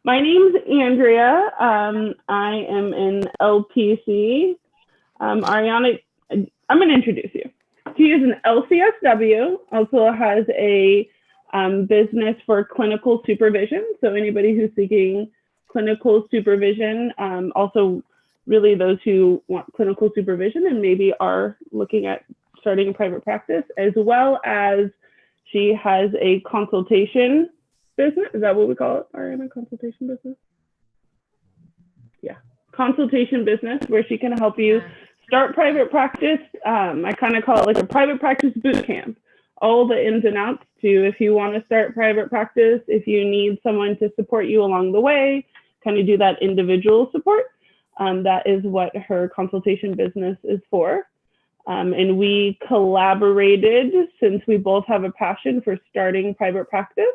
My name's Andrea. I am in LPC. Ariana, I'm going to introduce you. She is an LCSW, also has a business for clinical supervision. So anybody who's seeking clinical supervision, also really those who want clinical supervision and maybe are looking at starting a private practice, as well as she has a consultation business. Is that what we call it? Ariana, consultation business? Yeah. Consultation business where she can help you start private practice. I kind of call it like a private practice boot camp. All the ins and outs to if you want to start private practice, if you need someone to support you along the way, kind of do that individual support. That is what her consultation business is for. And we collaborated since we both have a passion for starting private practice.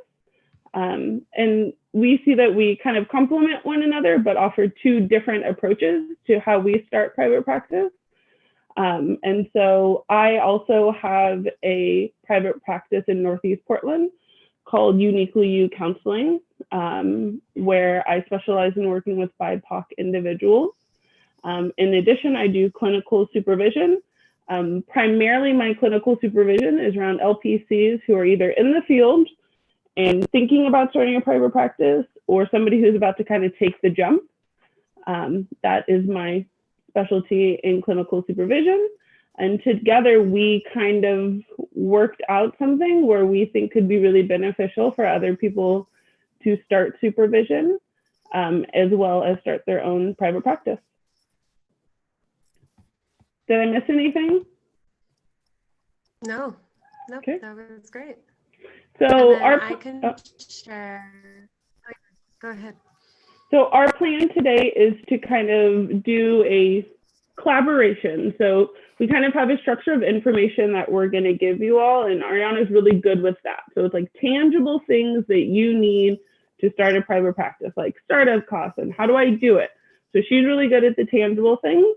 And we see that we kind of complement one another, but offer two different approaches to how we start private practice. And so I also have a private practice in Northeast Portland called Uniquely You Counseling, where I specialize in working with BIPOC individuals. In addition, I do clinical supervision. Primarily, my clinical supervision is around LPCs who are either in the field and thinking about starting a private practice, or somebody who's about to kind of take the jump. That is my specialty in clinical supervision. And together we kind of worked out something where we think could be really beneficial for other people to start supervision, as well as start their own private practice. Did I miss anything? No, Okay. That was great. So I can share. Go ahead. So our plan today is to kind of do a collaboration. So we kind of have a structure of information that we're going to give you all, and Ariana's really good with that. So it's like tangible things that you need to start a private practice, like startup costs and how do I do it. So she's really good at the tangible things.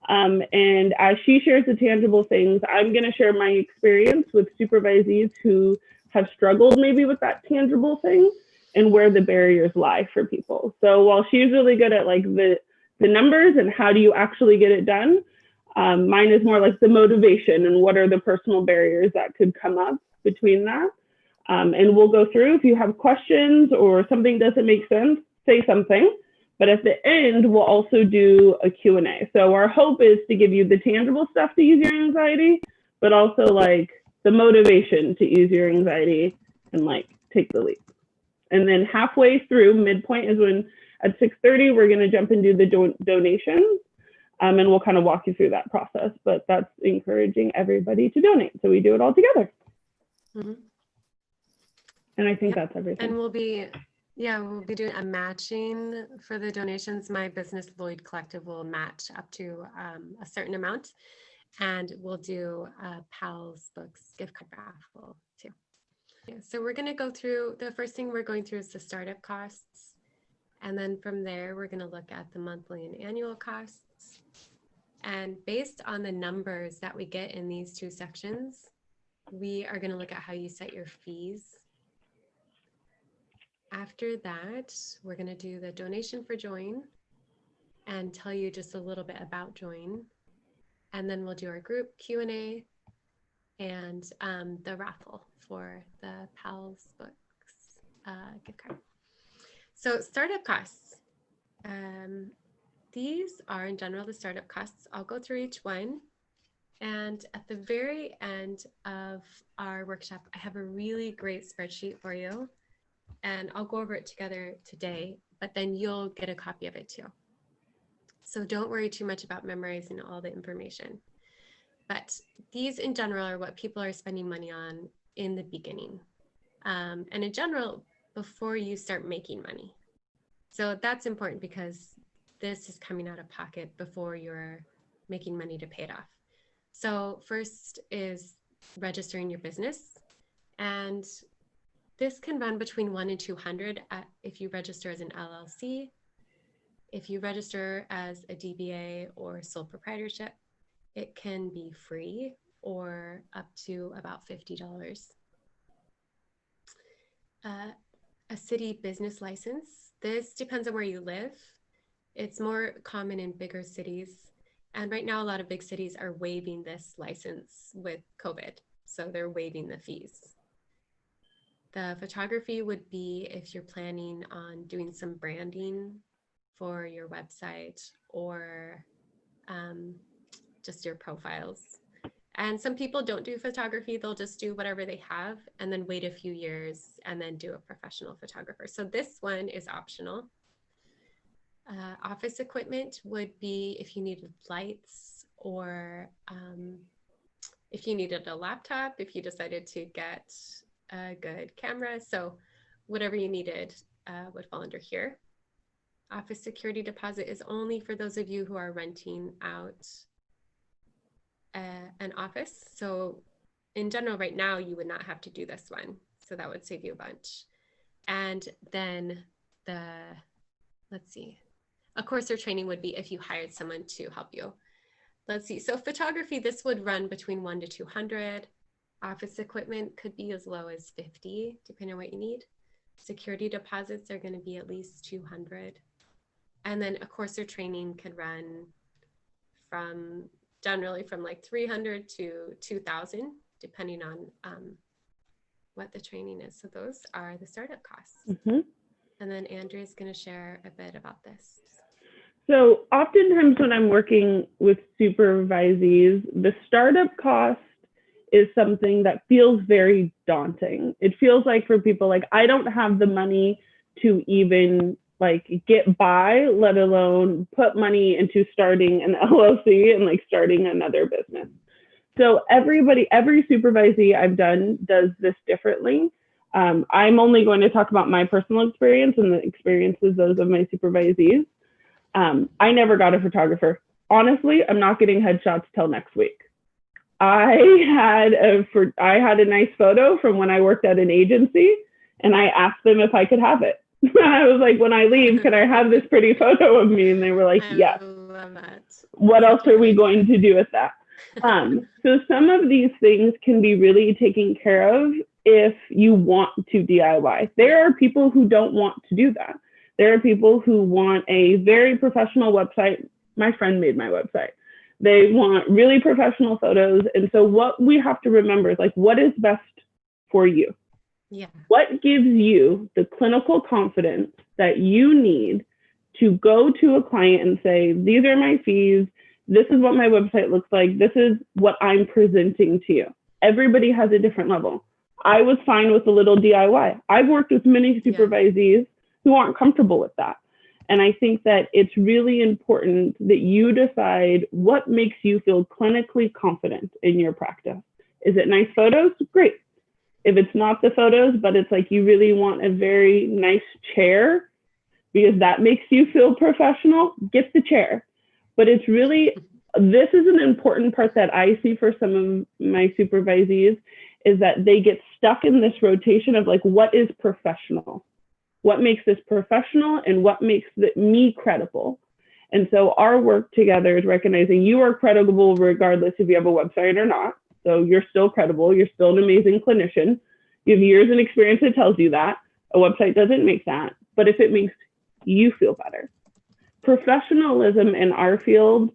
And as she shares the tangible things, I'm going to share my experience with supervisees who have struggled maybe with that tangible thing and where the barriers lie for people. So while she's really good at like the numbers and how do you actually get it done, mine is more like the motivation and what are the personal barriers that could come up between that. And we'll go through. If you have questions or something doesn't make sense, say something. But at the end, we'll also do a Q&A. So our hope is to give you the tangible stuff to ease your anxiety, but also like the motivation to ease your anxiety and like take the leap. And then halfway through, midpoint is when at 6:30, we're going to jump and do the donations. And we'll kind of walk you through that process. But that's encouraging everybody to donate. So we do it all together. Mm-hmm. And I think that's everything. And we'll be doing a matching for the donations. My business, Lloyd Collective, will match up to a certain amount. And we'll do a Pals Books gift card raffle too. Yeah, so we're going to go through, the first thing we're going through is the startup costs. And then from there, we're going to look at the monthly and annual costs. And based on the numbers that we get in these two sections, we are going to look at how you set your fees. After that, we're going to do the donation for Join and tell you just a little bit about Join. And then we'll do our group Q&A and the raffle for the Pals Books gift card. So startup costs. These are in general the startup costs. I'll go through each one. And at the very end of our workshop, I have a really great spreadsheet for you. And I'll go over it together today, but then you'll get a copy of it too. So don't worry too much about memorizing all the information. But these in general are what people are spending money on in the beginning. And in general, before you start making money. So that's important because this is coming out of pocket before you're making money to pay it off. So first is registering your business. And this can run between $100 and $200 if you register as an LLC. If you register as a DBA or sole proprietorship, it can be free or up to about $50. a city business license. This depends on where you live. It's more common in bigger cities. And right now, a lot of big cities are waiving this license with COVID. So they're waiving the fees. The photography would be if you're planning on doing some branding for your website or just your profiles. And some people don't do photography. They'll just do whatever they have and then wait a few years and then do a professional photographer. So this one is optional. Office equipment would be if you needed lights or if you needed a laptop, if you decided to get a good camera. So whatever you needed would fall under here. Office security deposit is only for those of you who are renting out an office. So in general, right now, you would not have to do this one. So that would save you a bunch. And then let's see, a course or training would be if you hired someone to help you. Let's see, so photography, this would run between 1 to 200. Office equipment could be as low as 50, depending on what you need. Security deposits are gonna be at least 200. And then a course or training could run generally from like 300 to 2,000, depending on what the training is. So those are the startup costs. Mm-hmm. And then Andrea is going to share a bit about this. So oftentimes when I'm working with supervisees, the startup cost is something that feels very daunting. It feels like for people like, I don't have the money to even like get by, let alone put money into starting an LLC and like starting another business. So every supervisee I've done does this differently. I'm only going to talk about my personal experience and the experiences those of my supervisees. I never got a photographer. Honestly, I'm not getting headshots till next week. I had a nice photo from when I worked at an agency, and I asked them if I could have it. I was like, when I leave, can I have this pretty photo of me? And they were like, yes. I love that. What else are we going to do with that? So some of these things can be really taken care of if you want to DIY. There are people who don't want to do that. There are people who want a very professional website. My friend made my website. They want really professional photos. And so what we have to remember is like, what is best for you? Yeah. What gives you the clinical confidence that you need to go to a client and say, these are my fees, this is what my website looks like, this is what I'm presenting to you. Everybody has a different level. I was fine with a little DIY. I've worked with many supervisees who aren't comfortable with that. And I think that it's really important that you decide what makes you feel clinically confident in your practice. Is it nice photos? Great. If it's not the photos, but it's like you really want a very nice chair because that makes you feel professional, get the chair. But it's really, this is an important part that I see for some of my supervisees is that they get stuck in this rotation of like, what is professional? What makes this professional and what makes me credible? And so our work together is recognizing you are credible regardless if you have a website or not. So you're still credible. You're still an amazing clinician. You have years of experience that tells you that. A website doesn't make that, but if it makes you feel better. Professionalism in our field,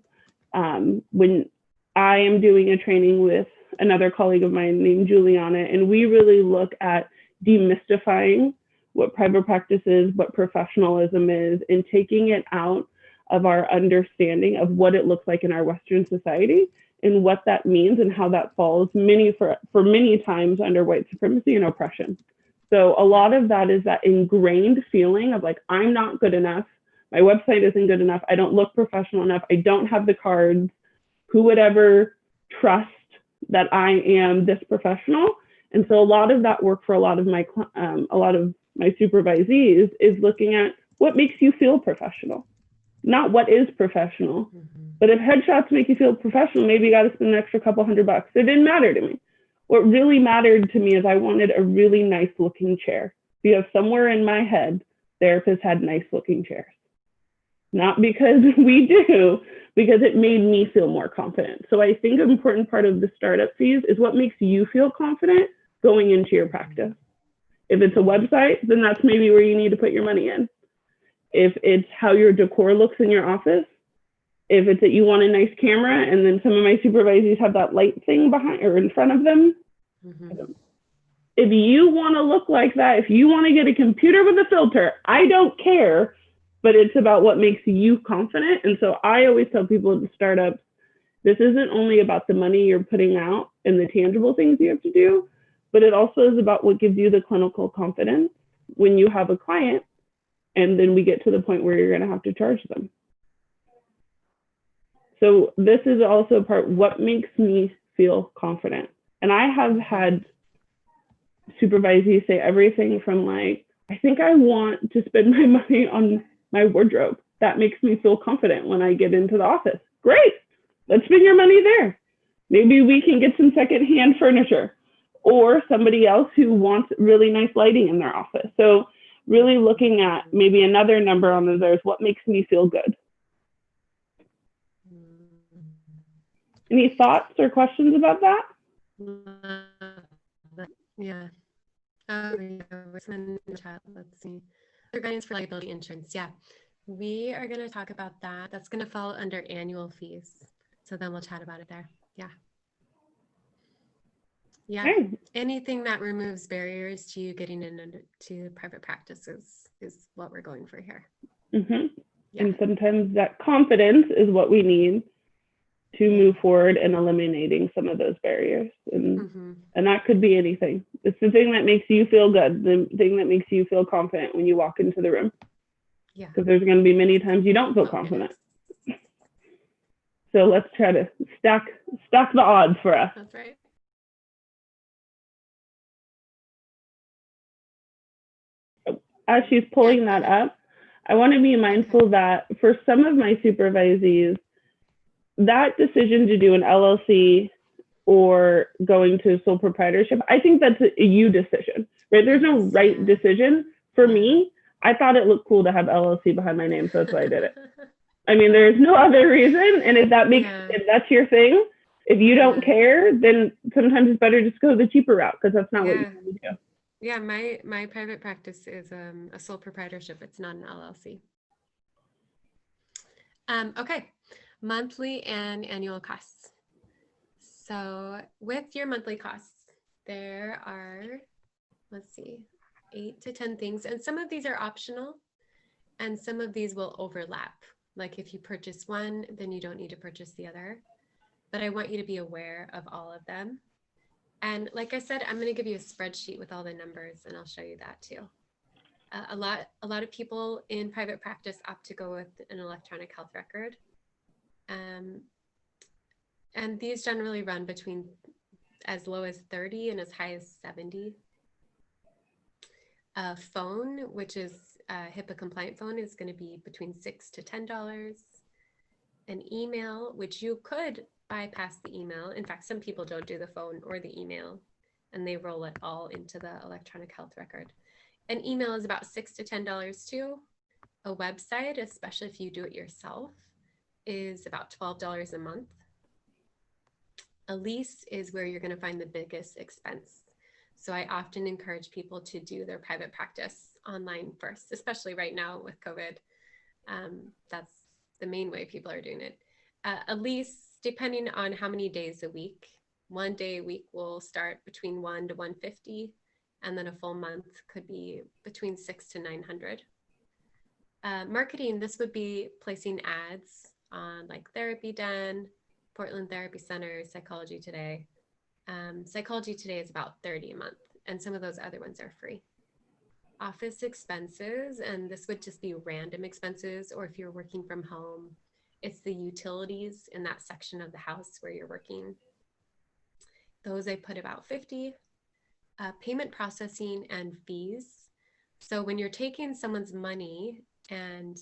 when I am doing a training with another colleague of mine named Juliana, and we really look at demystifying what private practice is, what professionalism is, and taking it out of our understanding of what it looks like in our Western society and what that means and how that falls for many times under white supremacy and oppression. So a lot of that is that ingrained feeling of like, I'm not good enough. My website isn't good enough. I don't look professional enough. I don't have the cards. Who would ever trust that I am this professional? And so a lot of that work for a lot of my supervisees is looking at what makes you feel professional, not what is professional. Mm-hmm. But if headshots make you feel professional, maybe you got to spend an extra couple $100. It didn't matter to me. What really mattered to me is I wanted a really nice looking chair because somewhere in my head, therapists had nice looking chairs. Not because we do, because it made me feel more confident. So I think an important part of the startup fees is what makes you feel confident going into your practice. If it's a website, then that's maybe where you need to put your money in. If it's how your decor looks in your office, if it's that you want a nice camera and then some of my supervisees have that light thing behind or in front of them. Mm-hmm. If you want to look like that, if you want to get a computer with a filter, I don't care, but it's about what makes you confident. And so I always tell people at the startups, this isn't only about the money you're putting out and the tangible things you have to do, but it also is about what gives you the clinical confidence when you have a client. And then we get to the point where you're going to have to charge them. So this is also part, what makes me feel confident? And I have had supervisees say everything from like, I think I want to spend my money on my wardrobe. That makes me feel confident when I get into the office. Great, let's spend your money there. Maybe we can get some secondhand furniture or somebody else who wants really nice lighting in their office. So really looking at maybe another number on there is what makes me feel good. Any thoughts or questions about that? Yeah. Let's see. Other guidance for liability insurance. Yeah. We are going to talk about that. That's going to fall under annual fees. So then we'll chat about it there. Yeah. Yeah. Okay. Anything that removes barriers to you getting into private practices is what we're going for here. Mm-hmm. Yeah. And sometimes that confidence is what we need to move forward and eliminating some of those barriers. And that could be anything. It's the thing that makes you feel good, the thing that makes you feel confident when you walk into the room. Yeah. Because there's going to be many times you don't feel confident. So let's try to stack the odds for us. That's right. As she's pulling that up, I want to be mindful that for some of my supervisees, that decision to do an LLC or going to sole proprietorship, I think that's a you decision, right? There's no right decision. For me, I thought it looked cool to have LLC behind my name, so that's why I did it. I mean, there's no other reason. And if that's your thing, if you don't care, then sometimes it's better just go the cheaper route because that's not what you want to do. Yeah, my private practice is a sole proprietorship. It's not an LLC. Okay. Monthly and annual costs. So with your monthly costs, there are, let's see, 8 to 10 things. And some of these are optional and some of these will overlap. Like if you purchase one, then you don't need to purchase the other. But I want you to be aware of all of them. And like I said, I'm going to give you a spreadsheet with all the numbers and I'll show you that too. A lot of people in private practice opt to go with an electronic health record. And these generally run between as low as 30 and as high as 70. A phone, which is a HIPAA compliant phone, is going to be between $6 to $10. An email, which you could bypass the email. In fact, some people don't do the phone or the email and they roll it all into the electronic health record. An email is about $6 to $10 too. A website, especially if you do it yourself, is about $12 a month. A lease is where you're going to find the biggest expense. So I often encourage people to do their private practice online first, especially right now with COVID. That's the main way people are doing it. A lease, depending on how many days a week, 1 day a week will start between $1 to $150, and then a full month could be between $600 to $900. Marketing, this would be placing ads on like Therapy Den, Portland Therapy Center, Psychology Today. Psychology Today is about $30 a month, and some of those other ones are free. Office expenses, and this would just be random expenses, or if you're working from home, it's the utilities in that section of the house where you're working. Those I put about 50. Payment processing and fees. So when you're taking someone's money and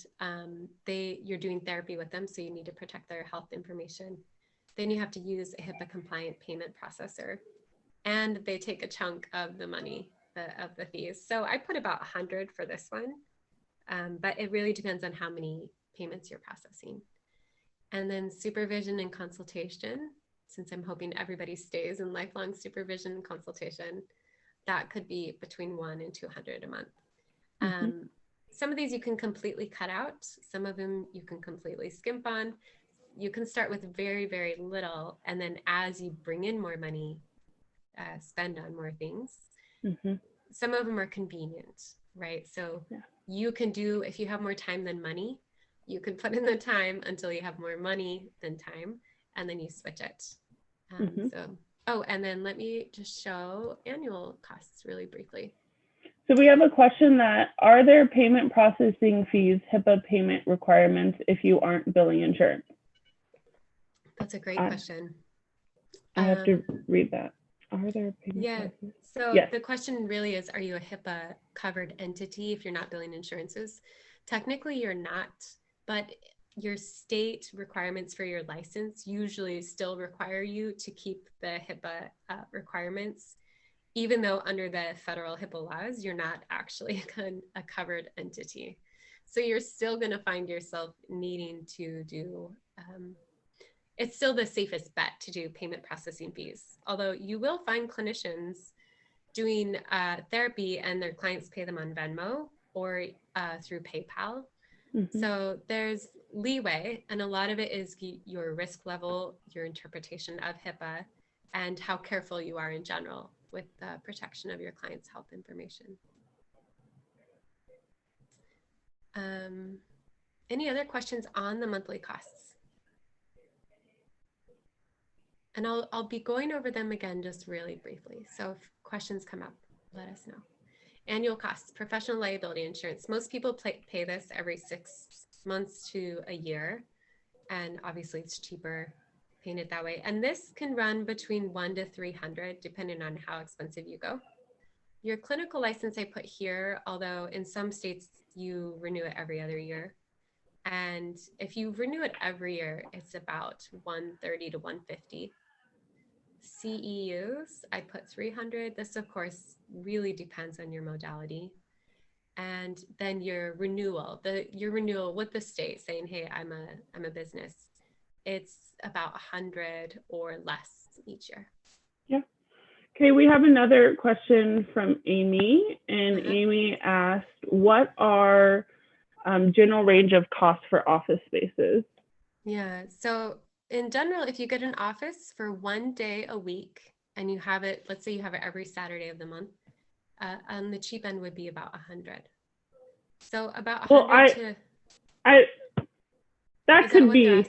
you're doing therapy with them, so you need to protect their health information, then you have to use a HIPAA compliant payment processor, and they take a chunk of the money of the fees. So I put about 100 for this one, but it really depends on how many payments you're processing. And then supervision and consultation, since I'm hoping everybody stays in lifelong supervision and consultation, that could be between $100 and $200 a month. Mm-hmm. Some of these you can completely cut out. Some of them you can completely skimp on. You can start with very, very little. And then as you bring in more money, spend on more things. Mm-hmm. Some of them are convenient, right? So Yeah. you can do, if you have more time than money, you can put in the time until you have more money than time, and then you switch it. And then let me just show annual costs really briefly. So we have a question that, are there payment processing fees, HIPAA payment requirements if you aren't billing insurance? That's a great question. I have to read that. Are there payment processing? So yes. The question really is, are you a HIPAA covered entity if you're not billing insurances? Technically you're not, but your state requirements for your license usually still require you to keep the HIPAA requirements, even though under the federal HIPAA laws, you're not actually a covered entity. So you're still going to find yourself needing to do, it's still the safest bet to do payment processing fees. Although you will find clinicians doing therapy and their clients pay them on Venmo or through PayPal. Mm-hmm. So there's leeway, and a lot of it is your risk level, your interpretation of HIPAA, and how careful you are in general with the protection of your client's health information. Any other questions on the monthly costs? And I'll be going over them again just really briefly. So if questions come up, let us know. Annual costs, professional liability insurance. Most people pay this every 6 months to a year. And obviously it's cheaper paying it that way. And this can run between $100 to $300, depending on how expensive you go. Your clinical license I put here, although in some states you renew it every other year. And if you renew it every year, it's about $130 to $150. CEUs, I put 300. This, of course, really depends on your modality. And then your renewal with the state saying, hey, I'm a business, it's about 100 or less each year. Yeah. Okay, we have another question from Amy, and Amy asked, what are general range of costs for office spaces? Yeah, so in general, if you get an office for 1 day a week and you have it, let's say you have it every Saturday of the month, on the cheap end would be about 100. So about 100 that could be.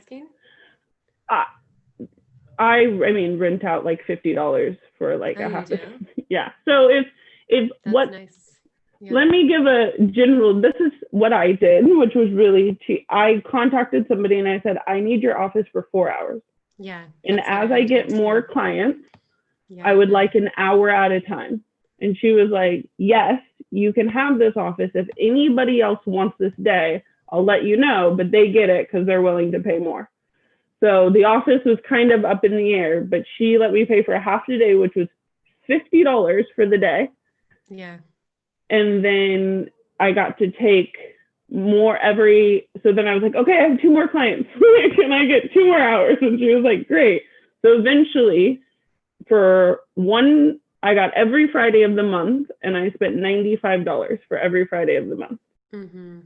I mean, rent out like $50 for like a half. Yeah. So if that's what? Nice. Yeah. Let me give a general. This is what I did, which was really cheap. I contacted somebody and I said, I need your office for 4 hours. Yeah. And as I get more clients, I would like an hour at a time. And she was like, yes, you can have this office. If anybody else wants this day, I'll let you know, but they get it because they're willing to pay more. So the office was kind of up in the air, but she let me pay for a half a day, which was $50 for the day. Yeah. And then I got to take more so then I was like, okay, I have 2 more clients. Can I get 2 more hours? And she was like, great. So eventually for one, I got every Friday of the month, and I spent $95 for every Friday of the month. Mm-hmm.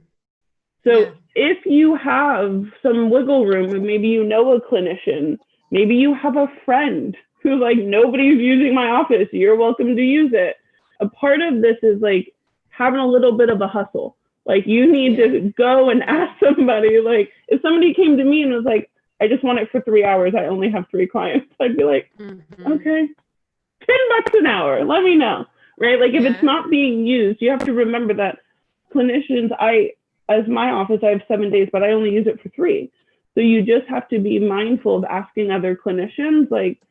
So if you have some wiggle room, and maybe you know a clinician, maybe you have a friend who's like, nobody's using my office, you're welcome to use it. A part of this is like having a little bit of a hustle. Like you need to go and ask somebody. Like if somebody came to me and was like, I just want it for 3 hours, I only have 3 clients, I'd be like, okay, $10 an hour, let me know, right? Like if it's not being used, you have to remember that clinicians, as my office, I have 7 days, but I only use it for 3. So you just have to be mindful of asking other clinicians, like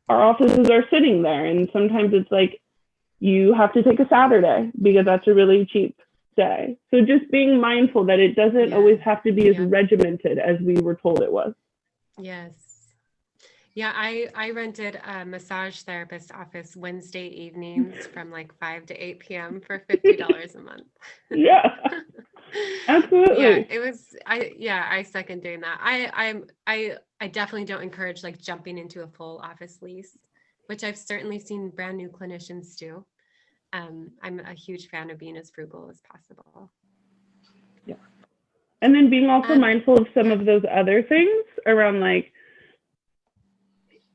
our offices are sitting there. And sometimes it's like, you have to take a Saturday because that's a really cheap day. So just being mindful that it doesn't always have to be as regimented as we were told it was. Yes. Yeah, I rented a massage therapist office Wednesday evenings from like 5 to 8 p.m. for $50 a month. Yeah, absolutely. Yeah, it was. I second doing that. I definitely don't encourage like jumping into a full office lease, which I've certainly seen brand new clinicians do. I'm a huge fan of being as frugal as possible. Yeah. And then being also mindful of some of those other things around, like,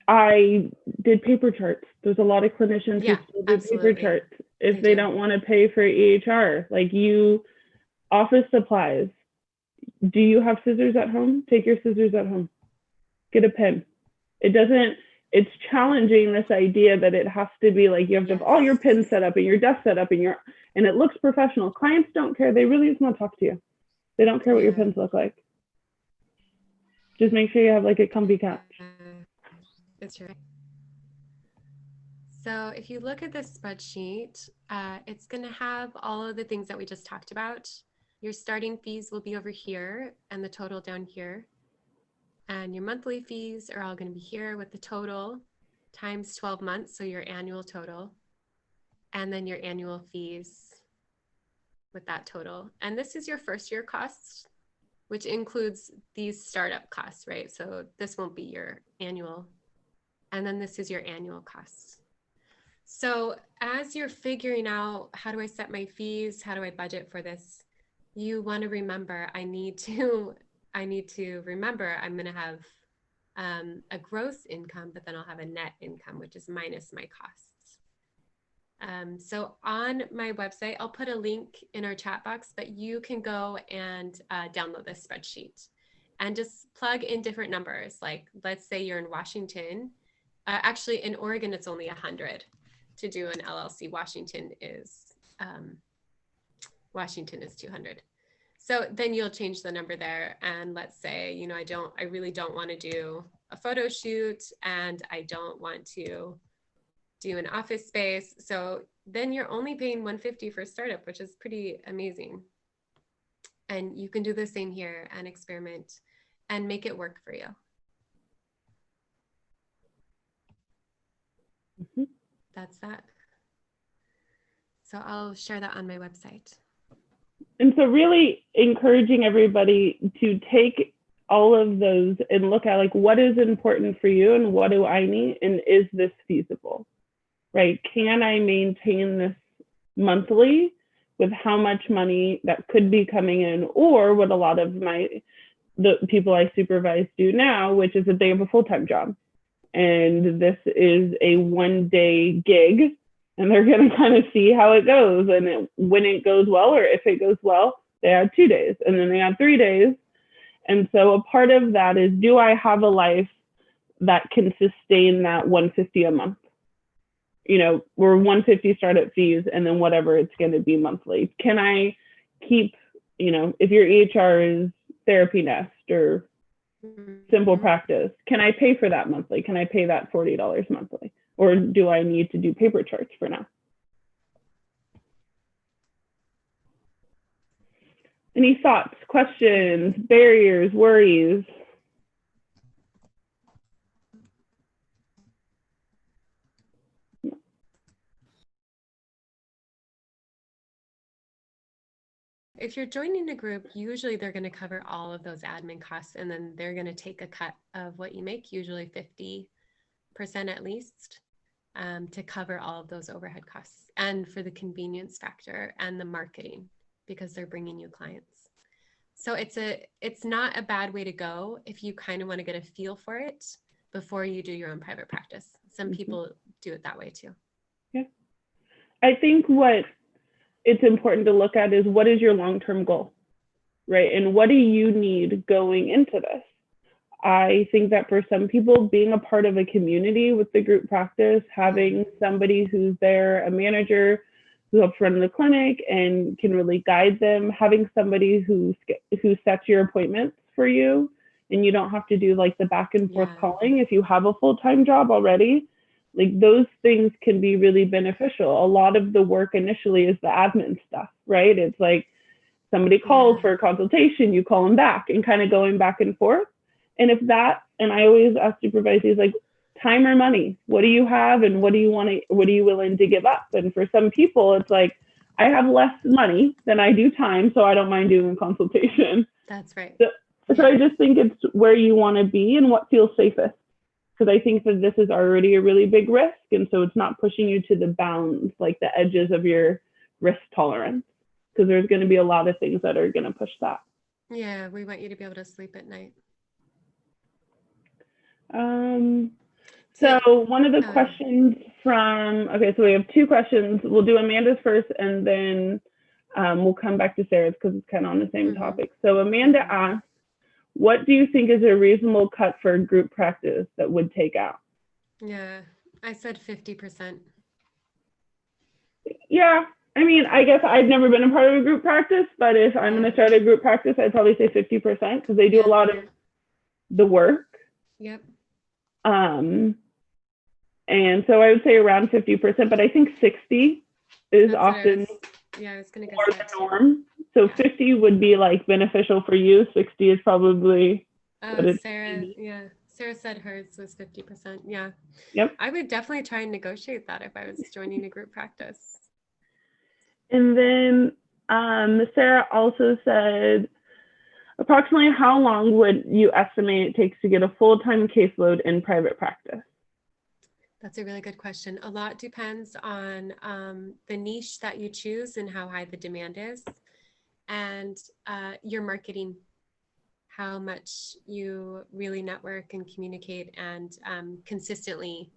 I did paper charts. There's a lot of clinicians who still do paper charts if they don't want to pay for EHR. Like, office supplies. Do you have scissors at home? Take your scissors at home. Get a pen. It's challenging, this idea that it has to be like you have to have all your pens set up and your desk set up and it looks professional. Clients don't care. They really just want to talk to you. They don't care what your pens look like. Just make sure you have like a comfy couch. That's right. So if you look at this spreadsheet, it's going to have all of the things that we just talked about. Your starting fees will be over here and the total down here. And your monthly fees are all going to be here with the total times 12 months, so your annual total. And then your annual fees with that total. And this is your first year costs, which includes these startup costs, right? So this won't be your annual. And then this is your annual costs. So as you're figuring out, how do I set my fees? How do I budget for this? You want to remember, I need to remember I'm going to have a gross income, but then I'll have a net income, which is minus my costs. So on my website, I'll put a link in our chat box, but you can go and download this spreadsheet and just plug in different numbers. Like, let's say you're in Washington. Actually, in Oregon, it's only 100 to do an LLC. Washington is 200. So then you'll change the number there. And let's say, I really don't want to do a photo shoot and I don't want to do an office space. So then you're only paying $150 for a startup, which is pretty amazing. And you can do the same here and experiment and make it work for you. Mm-hmm. That's that. So I'll share that on my website. And so really encouraging everybody to take all of those and look at, like, what is important for you and what do I need, and is this feasible, right? Can I maintain this monthly with how much money that could be coming in, or what a lot of the people I supervise do now, which is that they have a full-time job and this is a one-day gig. And they're going to kind of see how it goes. And when it goes well, or if it goes well, they add 2 days and then they add 3 days. And so a part of that is, do I have a life that can sustain that $150 a month? Or $150 startup fees and then whatever it's going to be monthly. Can I keep, if your EHR is Therapy Nest or Simple Practice, can I pay for that monthly? Can I pay that $40 monthly? Or do I need to do paper charts for now? Any thoughts, questions, barriers, worries? If you're joining a group, usually they're going to cover all of those admin costs, and then they're going to take a cut of what you make, usually 50% at least, to cover all of those overhead costs, and for the convenience factor and the marketing, because they're bringing you clients. So it's not a bad way to go if you kind of want to get a feel for it before you do your own private practice. Some people do it that way too. Yeah. I think what it's important to look at is, what is your long-term goal, right? And what do you need going into this? I think that for some people, being a part of a community with the group practice, having somebody who's there, a manager who helps run the clinic and can really guide them, having somebody who sets your appointments for you, and you don't have to do like the back and forth calling if you have a full-time job already. Like, those things can be really beneficial. A lot of the work initially is the admin stuff, right? It's like somebody calls for a consultation, you call them back, and kind of going back and forth. And and I always ask supervisees, like, time or money, what do you have and what are you willing to give up? And for some people, it's like, I have less money than I do time, so I don't mind doing a consultation. That's right. So I just think it's where you want to be and what feels safest. because I think that this is already a really big risk. And so it's not pushing you to the bounds, like the edges of your risk tolerance, because there's going to be a lot of things that are going to push that. Yeah, we want you to be able to sleep at night. So one of the questions from, okay, so we have two questions. We'll do Amanda's first, and then we'll come back to Sarah's because it's kind of on the same topic. So Amanda asked, what do you think is a reasonable cut for a group practice that would take out? Yeah, I said 50%. Yeah, I mean, I guess I've never been a part of a group practice, but if I'm going to start a group practice, I'd probably say 50% because they do a lot of the work. Yep. And so I would say around 50%, but I think 60 is often I was gonna more the norm. So 50 would be like beneficial for you. 60 is probably. Sarah said hers was 50%. Yeah. Yep. I would definitely try and negotiate that if I was joining a group practice. And then Sarah also said, approximately how long would you estimate it takes to get a full-time caseload in private practice? That's a really good question. A lot depends on the niche that you choose and how high the demand is, and your marketing, how much you really network and communicate and consistently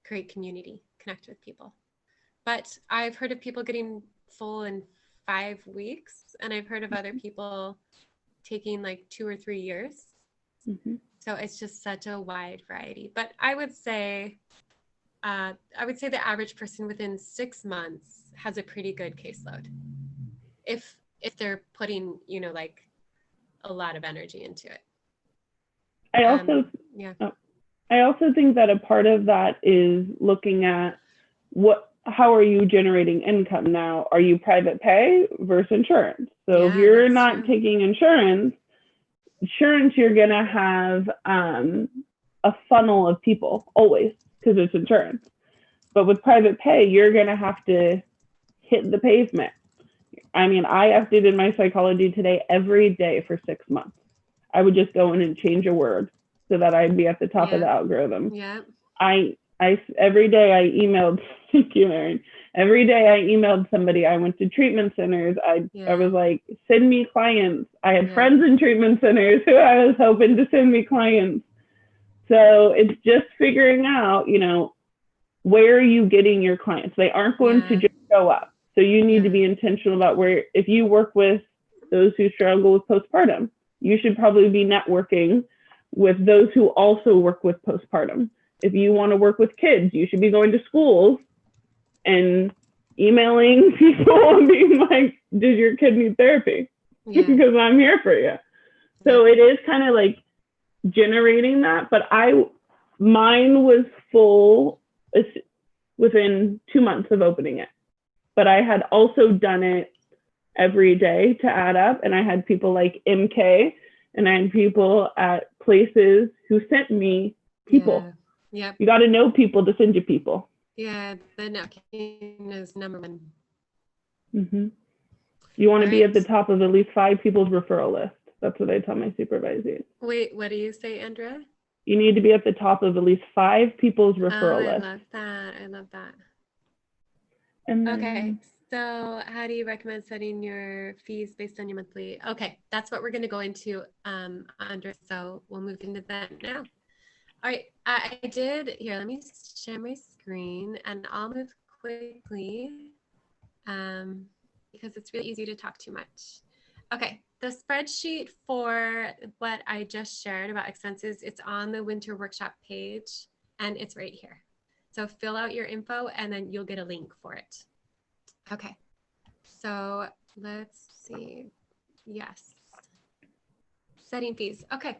create community, connect with people. But I've heard of people getting full in 5 weeks, and I've heard of other people taking like 2 or 3 years. So it's just such a wide variety. But I would say the average person within 6 months has a pretty good caseload, if they're putting, like a lot of energy into it. I also think that a part of that is looking at how are you generating income now? Are you private pay versus insurance? So if you're not taking insurance, you're going to have a funnel of people always because it's insurance. But with private pay, you're going to have to hit the pavement. I mean, I updated my psychology today every day for 6 months. I would just go in and change a word so that I'd be at the top of the algorithm. Yeah. Every day I emailed, thank you, Erin. Every day I emailed somebody. I went to treatment centers. I was like, send me clients. I had friends in treatment centers who I was hoping to send me clients. So it's just figuring out, where are you getting your clients? They aren't going to just show up. So you need to be intentional about where, if you work with those who struggle with postpartum, you should probably be networking with those who also work with postpartum. If you want to work with kids, you should be going to schools and emailing people and being like, does your kid need therapy? Because I'm here for you. So it is kind of like generating that. But mine was full within 2 months of opening it. But I had also done it every day to add up. And I had people like MK, and I had people at places who sent me people. Yeah. You got to know people to send you people. Yeah, the networking is number one. You want to be at the top of at least 5 people's referral list. That's what I tell my supervisors. Wait, what do you say, Andrea? You need to be at the top of at least 5 people's referral list. I love that. And then, okay, so how do you recommend setting your fees based on your monthly? Okay, that's what we're going to go into, Andrea. So we'll move into that now. All right, here, let me share my screen and I'll move quickly because it's really easy to talk too much. Okay, the spreadsheet for what I just shared about expenses, it's on the winter workshop page and it's right here. So fill out your info and then you'll get a link for it. Okay, so let's see. Yes, setting fees. Okay.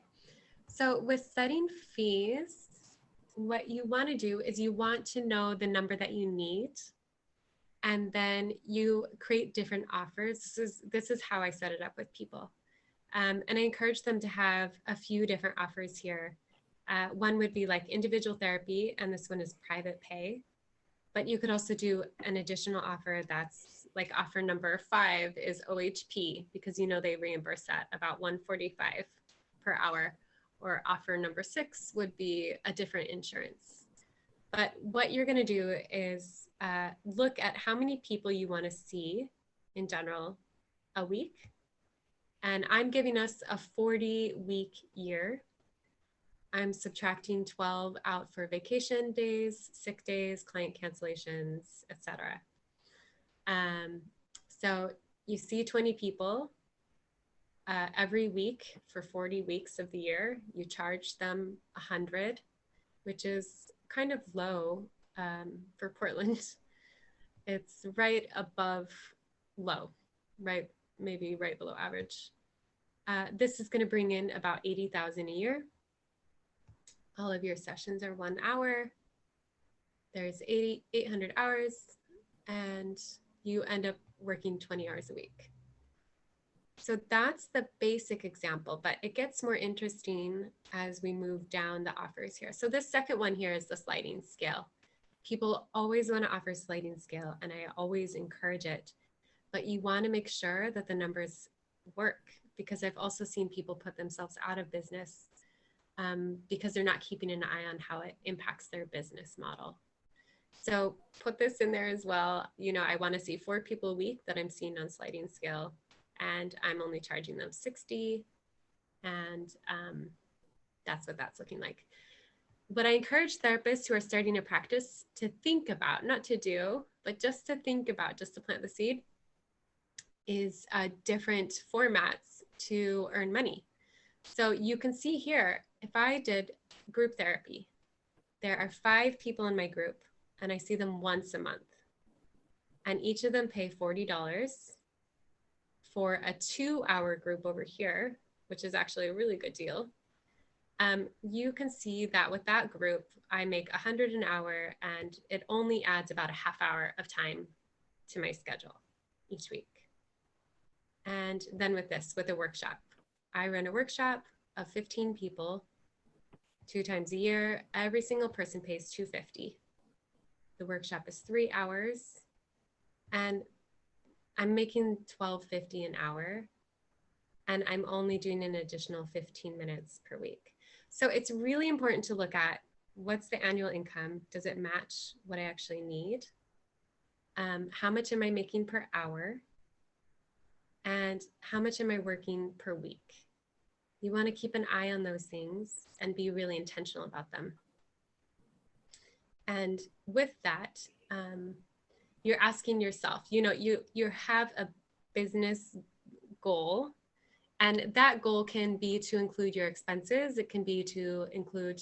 So with setting fees, what you want to do is you want to know the number that you need, and then you create different offers. This is how I set it up with people. And I encourage them to have a few different offers here. One would be like individual therapy, and this one is private pay. But you could also do an additional offer that's like offer number 5 is OHP, because they reimburse that about $145 per hour. or offer number 6 would be a different insurance. But what you're going to do is look at how many people you want to see in general a week. And I'm giving us a 40-week year. I'm subtracting 12 out for vacation days, sick days, client cancellations, etc. So you see 20 people every week for 40 weeks of the year. You charge them 100, which is kind of low for Portland. It's right above low, right? Maybe right below average. This is going to bring in about 80,000 a year. All of your sessions are 1 hour. There's 800 hours, and you end up working 20 hours a week. So that's the basic example, but it gets more interesting as we move down the offers here. So this second one here is the sliding scale. People always want to offer sliding scale, and I always encourage it, but you want to make sure that the numbers work, because I've also seen people put themselves out of business because they're not keeping an eye on how it impacts their business model. So put this in there as well. You know, I want to see 4 people a week that I'm seeing on sliding scale, and I'm only charging them 60. And that's what that's looking like. What I encourage therapists who are starting a practice to think about, not to do, but just to think about, just to plant the seed, is different formats to earn money. So you can see here, if I did group therapy, there are 5 people in my group, and I see them once a month. And each of them pay $40 for a 2-hour group over here, which is actually a really good deal. You can see that with that group, I make $100 an hour, and it only adds about a half hour of time to my schedule each week. And then with this, with a workshop, I run a workshop of 15 people 2 times a year. Every single person pays $250. The workshop is 3 hours, and I'm making $12.50 an hour, and I'm only doing an additional 15 minutes per week. So it's really important to look at what's the annual income? Does it match what I actually need? How much am I making per hour? And how much am I working per week? You want to keep an eye on those things and be really intentional about them. And with that, you're asking yourself, you know, you have a business goal, and that goal can be to include your expenses. It can be to include,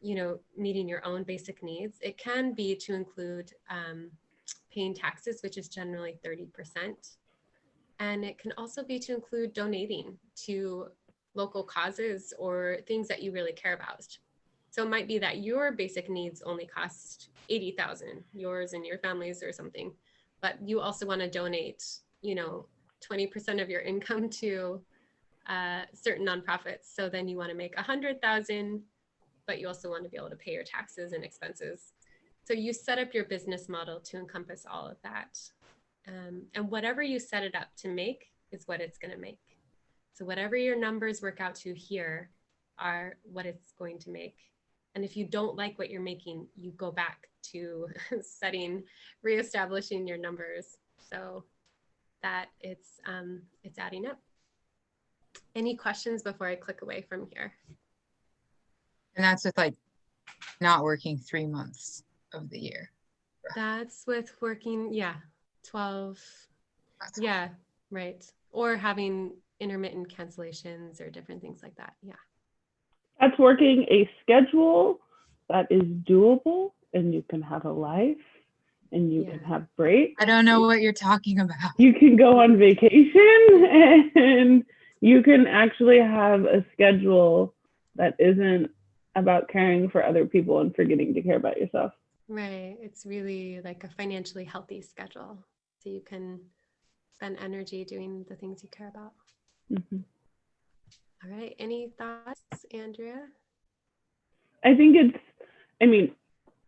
you know, meeting your own basic needs. It can be to include paying taxes, which is generally 30%. And it can also be to include donating to local causes or things that you really care about. So it might be that your basic needs only cost $80,000, yours and your family's or something, but you also want to donate, you know, 20% of your income to certain nonprofits. So then you want to make 100,000, but you also want to be able to pay your taxes and expenses. So you set up your business model to encompass all of that. And whatever you set it up to make is what it's going to make. So whatever your numbers work out to here are what it's going to make. And if you don't like what you're making, you go back to reestablishing your numbers so that it's adding up. Any questions before I click away from here? And that's with like not working 3 months of the year. That's with working, yeah, 12. That's Yeah, right. Or having intermittent cancellations or different things like that. Yeah. That's working a schedule that is doable, and you can have a life, and you can have breaks. I don't know what you're talking about. You can go on vacation, and you can actually have a schedule that isn't about caring for other people and forgetting to care about yourself. Right. It's really like a financially healthy schedule. So you can spend energy doing the things you care about. Mm-hmm. All right. Any thoughts, Andrea? I think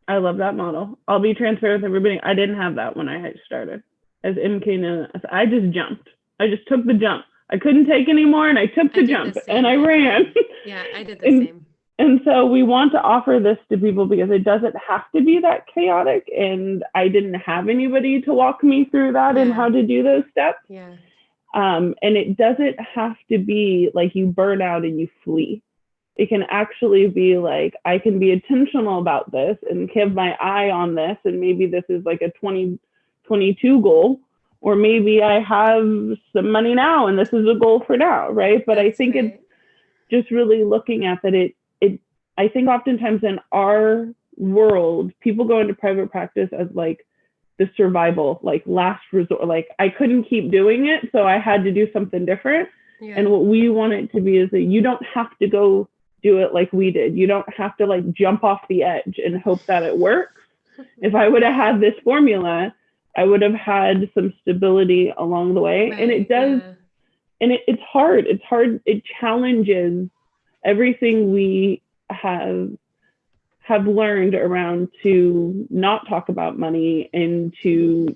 I love that model. I'll be transparent with everybody. I didn't have that when I started. As MK knows, I just jumped. I just took the jump. I couldn't take anymore, and I took the did jump the same, and I yeah. ran. Yeah, I did the And- same. And so we want to offer this to people because it doesn't have to be that chaotic. And I didn't have anybody to walk me through that and Yeah. how to do those steps. Yeah. And it doesn't have to be like you burn out and you flee. It can actually be like, I can be intentional about this and have my eye on this. And maybe this is like a 2022 goal, or maybe I have some money now and this is a goal for now, right? But I That's think right. it's just really looking at that I think oftentimes in our world, people go into private practice as like the survival, like last resort, like I couldn't keep doing it, so I had to do something different. Yeah. And what we want it to be is that you don't have to go do it like we did. You don't have to like jump off the edge and hope that it works. If I would have had this formula, I would have had some stability along the way. And it does, yeah. and it's hard. It's hard. It challenges everything we have learned around to not talk about money and to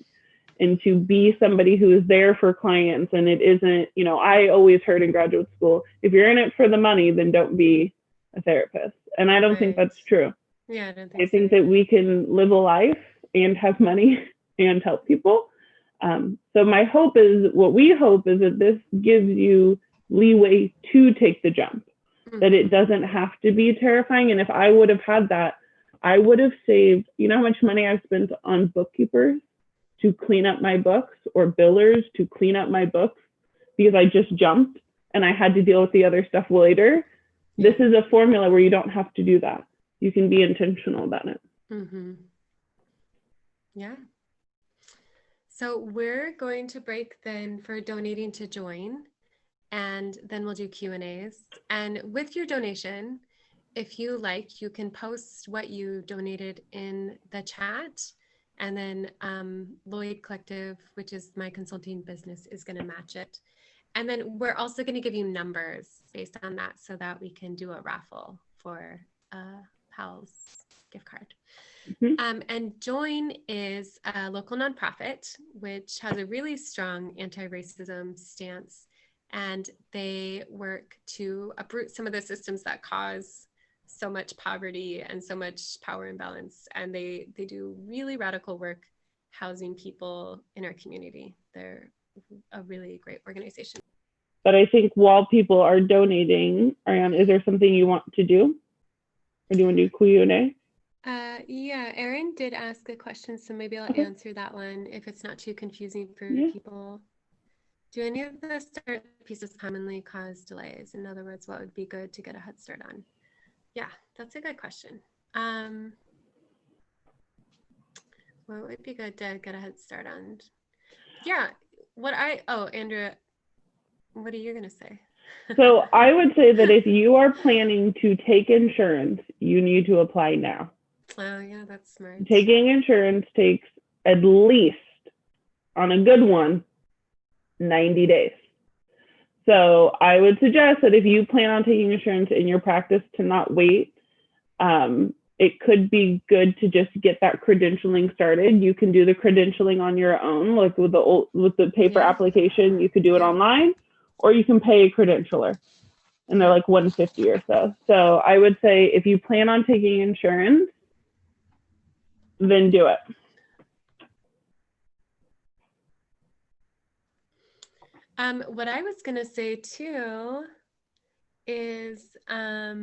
be somebody who is there for clients. And it isn't, you know, I always heard in graduate school, if you're in it for the money, then don't be a therapist. And I don't think Right. that's true. Yeah, I don't think I think so. that we can live a life and have money and help people. So my hope is, what we hope is that this gives you leeway to take the jump, that it doesn't have to be terrifying. And if I would have had that, I would have saved, you know how much money I've spent on bookkeepers to clean up my books, or billers to clean up my books, because I just jumped and I had to deal with the other stuff later. Yeah. This is a formula where you don't have to do that. You can be intentional about it. Yeah. So we're going to break then for donating to join, and then we'll do Q&As. And with your donation, if you like, you can post what you donated in the chat, and then Lloyd Collective, which is my consulting business, is going to match it. And then we're also going to give you numbers based on that, so that we can do a raffle for PAL's gift card. And Join is a local nonprofit which has a really strong anti-racism stance, and they work to uproot some of the systems that cause so much poverty and so much power imbalance. And they do really radical work housing people in our community. They're a really great organization. But I think while people are donating, Ariane, is there something you want to do? Or do you want to do Q&A? Yeah, Erin did ask a question, so maybe I'll answer that one if it's not too confusing for people. Do any of the start pieces commonly cause delays? In other words, what would be good to get a head start on? Yeah, that's a good question. What would be good to get a head start on? Yeah, Andrea, what are you going to say? So I would say that if you are planning to take insurance, you need to apply now. Oh, yeah, that's smart. Taking insurance takes at least, on a good one, 90 days. So I would suggest that if you plan on taking insurance in your practice, to not wait. It could be good to just get that credentialing started. You can do the credentialing on your own, like with the paper application. You could do it online, or you can pay a credentialer, and they're like $150 or so. So I would say if you plan on taking insurance, then do it. What I was going to say too is I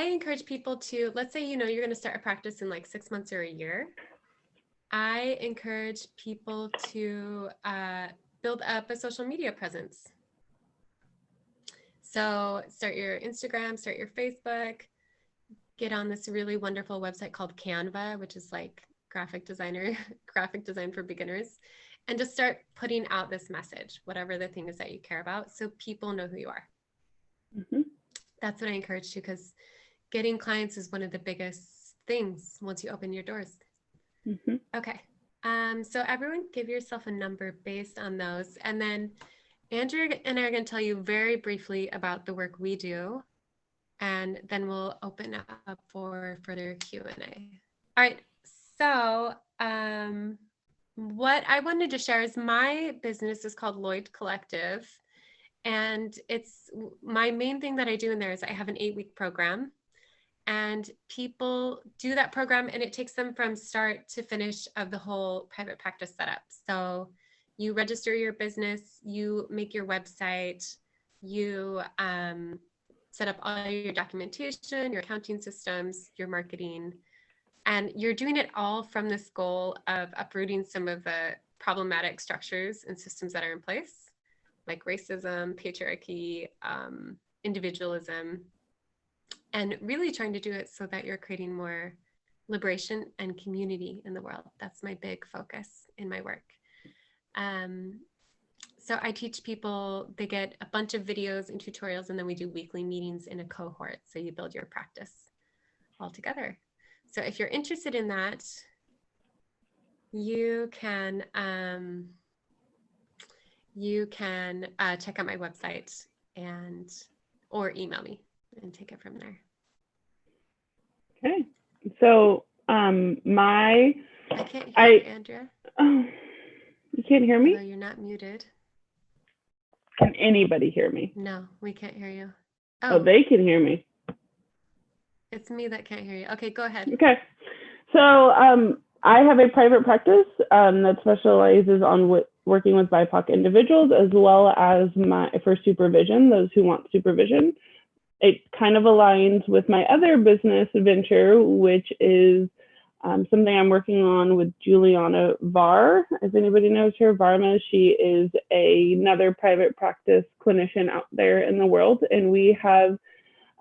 encourage people to, let's say, you're going to start a practice in like 6 months or a year. I encourage people to build up a social media presence. So start your Instagram, start your Facebook, get on this really wonderful website called Canva, which is like graphic design for beginners, and just start putting out this message, whatever the thing is that you care about, so people know who you are. That's what I encourage you, because getting clients is one of the biggest things once you open your doors. Okay. So everyone give yourself a number based on those. And then Andrew and I are going to tell you very briefly about the work we do, and then we'll open up for further Q&A. All right. So what I wanted to share is my business is called Lloyd Collective. And it's my main thing that I do in there is I have an 8-week program, and people do that program and it takes them from start to finish of the whole private practice setup. So you register your business, you make your website, you set up all your documentation, your accounting systems, your marketing, and you're doing it all from this goal of uprooting some of the problematic structures and systems that are in place, like racism, patriarchy, individualism, and really trying to do it so that you're creating more liberation and community in the world. That's my big focus in my work. So I teach people, they get a bunch of videos and tutorials, and then we do weekly meetings in a cohort. So you build your practice all together. So if you're interested in that, you can check out my website or email me and take it from there. Okay. So I can't hear you, Andrea. Oh, you can't hear me? No, you're not muted. Can anybody hear me? No, we can't hear you. Oh, they can hear me. It's me that can't hear you. Okay, go ahead. Okay. So I have a private practice that specializes on working with BIPOC individuals, as well as for supervision, those who want supervision. It kind of aligns with my other business venture, which is something I'm working on with Juliana Varr. If anybody knows her, Varma, she is another private practice clinician out there in the world. And we have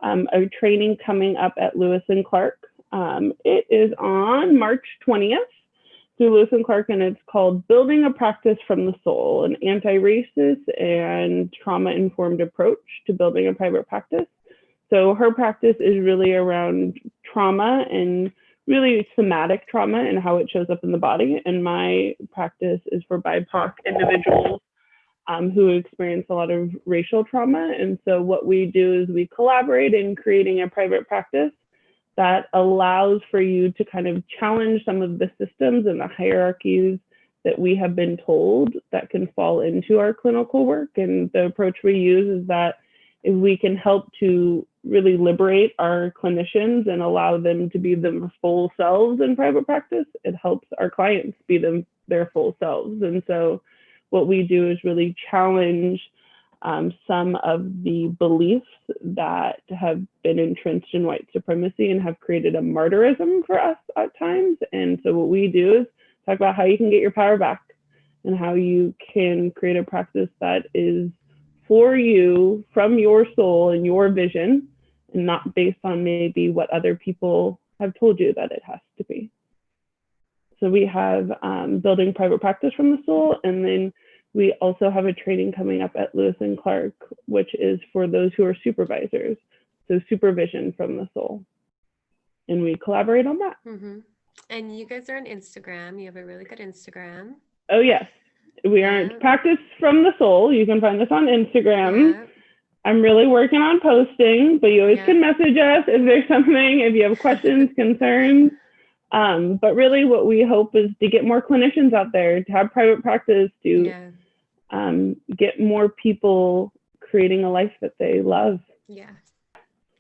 a training coming up at Lewis and Clark. It is on March 20th through Lewis and Clark, and it's called Building a Practice from the Soul, an anti-racist and trauma-informed approach to building a private practice. So her practice is really around trauma and really somatic trauma and how it shows up in the body. And my practice is for BIPOC individuals who experience a lot of racial trauma. And so what we do is we collaborate in creating a private practice that allows for you to kind of challenge some of the systems and the hierarchies that we have been told that can fall into our clinical work. And the approach we use is that if we can help to really liberate our clinicians and allow them to be their full selves in private practice, it helps our clients be their full selves. And so what we do is really challenge some of the beliefs that have been entrenched in white supremacy and have created a martyrism for us at times. And so what we do is talk about how you can get your power back and how you can create a practice that is for you from your soul and your vision, and not based on maybe what other people have told you that it has to be. So we have building private practice from the soul, and then we also have a training coming up at Lewis and Clark, which is for those who are supervisors. So supervision from the soul. And we collaborate on that. Mm-hmm. And you guys are on Instagram. You have a really good Instagram. Oh, yes. We are Practice from the Soul. You can find us on Instagram. Yeah. I'm really working on posting, but you always can message us if there's something, if you have questions, concerns. But really what we hope is to get more clinicians out there, to have private practice, to get more people creating a life that they love. Yeah.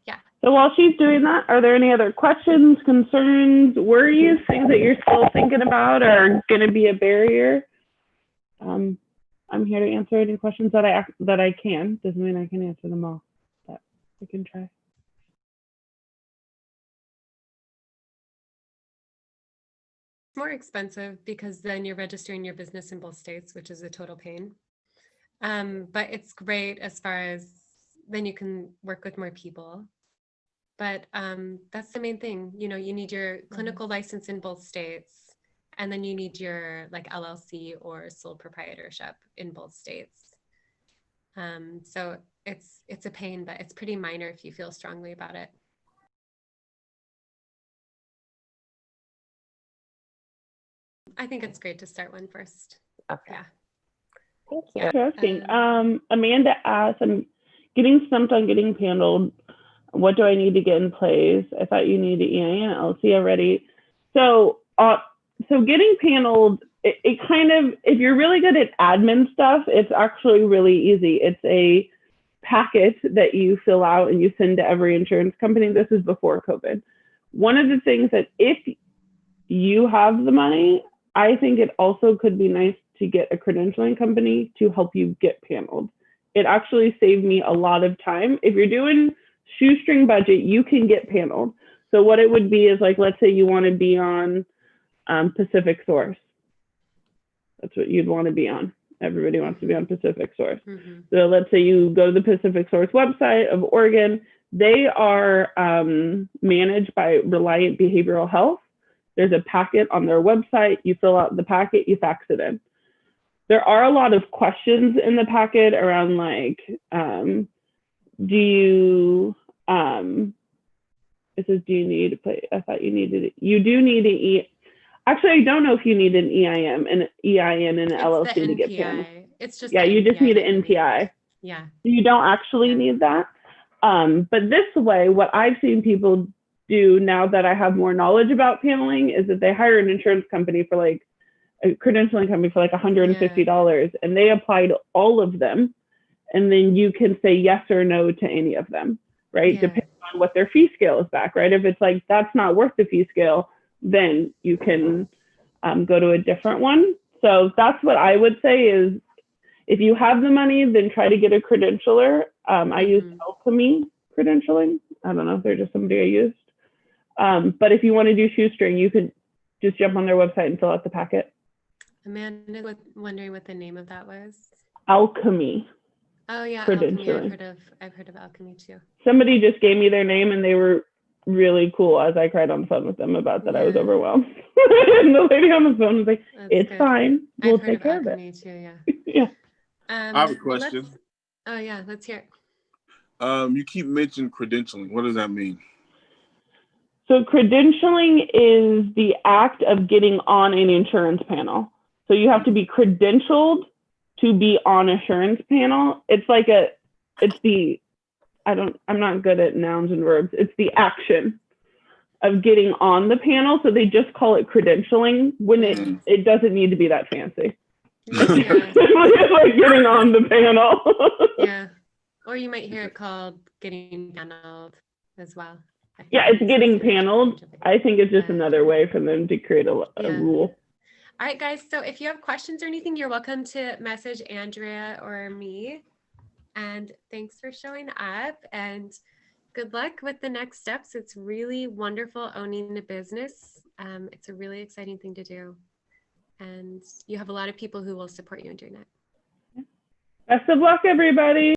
Yeah. So while she's doing that, are there any other questions, concerns, worries, things that you're still thinking about are going to be a barrier? I'm here to answer any questions that I can. Doesn't mean I can answer them all, but I can try. It's more expensive because then you're registering your business in both states, which is a total pain. But it's great as far as then you can work with more people. But that's the main thing. You know, you need your clinical license in both states. And then you need your like LLC or sole proprietorship in both states. So it's a pain, but it's pretty minor if you feel strongly about it. I think it's great to start one first. Okay. Yeah. Thank you. Interesting. Amanda asked, I'm getting stumped on getting paneled. What do I need to get in place? I thought you needed EIN and LLC already. So so getting paneled, it kind of, if you're really good at admin stuff, it's actually really easy. It's a packet that you fill out and you send to every insurance company. This is before COVID. One of the things that if you have the money, I think it also could be nice to get a credentialing company to help you get paneled. It actually saved me a lot of time. If you're doing shoestring budget, you can get paneled. So what it would be is like, let's say you want to be on Pacific Source. That's what you'd want to be on. Everybody wants to be on Pacific Source. Mm-hmm. So let's say you go to the Pacific Source website of Oregon. They are managed by Reliant Behavioral Health. There's a packet on their website. You fill out the packet, you fax it in. There are a lot of questions in the packet around like, do you, it says, do you need to play? I thought you needed it. You do need an actually, I don't know if you need an EIM and an LLC to get paneled. It's just you just need an NPI. Yeah. You don't actually need that. But this way, what I've seen people do now that I have more knowledge about paneling is that they hire an insurance company for like a credentialing company for like $150, and they apply to all of them, and then you can say yes or no to any of them, right? Yeah. Depending on what their fee scale is back, right? If it's like that's not worth the fee scale, then you can go to a different one. So that's what I would say is, if you have the money, then try to get a credentialer. I use Alchemy credentialing. I don't know if they're just somebody I used. But if you want to do shoestring, you could just jump on their website and fill out the packet. Amanda was wondering what the name of that was. Alchemy. Oh yeah, Alchemy. I've heard of Alchemy too. Somebody just gave me their name and they were really cool as I cried on the phone with them about that. I was overwhelmed. And the lady on the phone was like, it's good. Fine. We'll take care of it. Too, yeah. Yeah. I have a question. Let's hear it. You keep mentioning credentialing. What does that mean? So credentialing is the act of getting on an insurance panel. So you have to be credentialed to be on an insurance panel. I'm not good at nouns and verbs. It's the action of getting on the panel. So they just call it credentialing when it doesn't need to be that fancy. It's like getting on the panel. Yeah. Or you might hear it called getting paneled as well. Yeah, it's getting paneled. I think it's just another way for them to create a rule. All right, guys. So if you have questions or anything, you're welcome to message Andrea or me. And thanks for showing up, and good luck with the next steps. It's really wonderful owning the business. It's a really exciting thing to do. And you have a lot of people who will support you in doing that. Best of luck, everybody.